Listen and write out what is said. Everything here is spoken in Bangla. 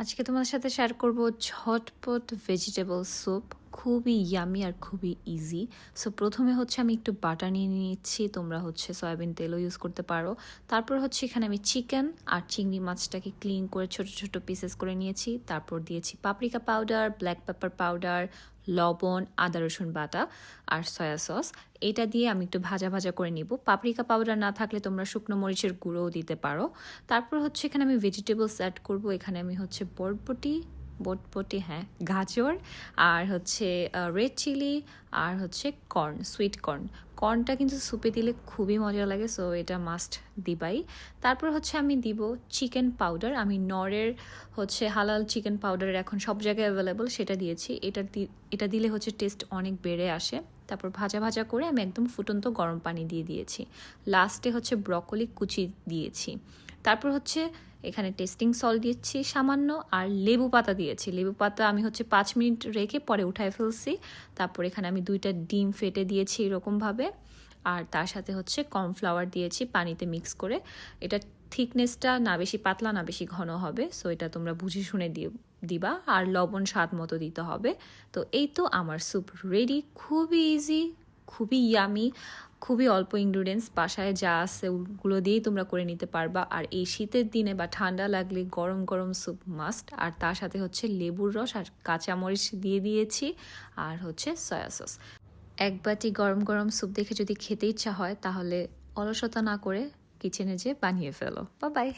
আজকে তোমাদের সাথে শেয়ার করব ঝটপট ভেজিটেবল স্যুপ। খুবই ইয়ামি আর খুবই ইজি। সো প্রথমে হচ্ছে আমি একটু বাটার নিয়ে নিচ্ছি, তোমরা হচ্ছে সয়াবিন তেলও ইউজ করতে পারো। তারপর হচ্ছে এখানে আমি চিকেন আর চিংড়ি মাছটাকে ক্লিন করে ছোট ছোট পিসেস করে নিয়েছি। তারপর দিয়েছি paprika powder, black pepper powder, লবণ, আদা রসুন বাটা আর সয়া সস। এটা দিয়ে আমি একটু ভাজা ভাজা করে নিব। পাপরিকা পাউডার না থাকলে তোমরা শুকনো মরিচের গুঁড়োও দিতে পারো। তারপর হচ্ছে এখানে আমি ভেজিটেবলস অ্যাড করব। এখানে আমি হচ্ছে বটবটি হ্যাঁ, গাজর আর হচ্ছে রেড চিলি আর হচ্ছে কর্ন, সুইট কর্নটা কিন্তু স্যুপে দিলে খুবই মজা লাগে, সো এটা মাস্ট দিবাই। তারপর হচ্ছে আমি দিব চিকেন পাউডার। আমি নরের হচ্ছে হালাল চিকেন পাউডার এখন সব জায়গায় অ্যাভেলেবল, সেটা দিয়েছি। এটা দিলে হচ্ছে টেস্ট অনেক বেড়ে আসে। তারপর ভাজা ভাজা করে আমি একদম ফুটন্ত গরম পানি দিয়ে দিয়েছি। লাস্টে হচ্ছে ব্রকলি কুচি দিয়েছি। তারপর হচ্ছে এখানে টেস্টিং সল্ট দিয়েছি সামান্য, আর লেবু পাতা দিয়েছি। লেবু পাতা আমি হচ্ছে 5 মিনিট রেখে পরে উঠায় ফেলছি। তারপর এখানে আমি 2টা ডিম ফেটে দিয়েছি এরকমভাবে, আর তার সাথে হচ্ছে কর্নফ্লাওয়ার দিয়েছি পানিতে মিক্স করে। এটা থিকনেসটা না বেশি পাতলা না বেশি ঘন হবে, সো এটা তোমরা বুঝে শুনে দিবা। আর লবণ স্বাদ মতো দিতে হবে। তো এই তো আমার স্যুপ রেডি। খুবই ইজি, খুবই ইয়ামি, খুবই অল্প ইনগ্রিডিয়েন্টস, বাসায় যা আছে ওগুলো দিয়েই তোমরা করে নিতে পারবা। আর এই শীতের দিনে বা ঠান্ডা লাগলে গরম গরম স্যুপ মাস্ট। আর তার সাথে হচ্ছে লেবুর রস আর কাঁচামরিচ দিয়ে দিয়েছি, আর হচ্ছে সয়া সস। এক বাটি গরম গরম স্যুপ দেখে যদি খেতে ইচ্ছা হয় তাহলে অলসতা না করে কিচেনে যেয়ে বানিয়ে ফেলো। Bye bye.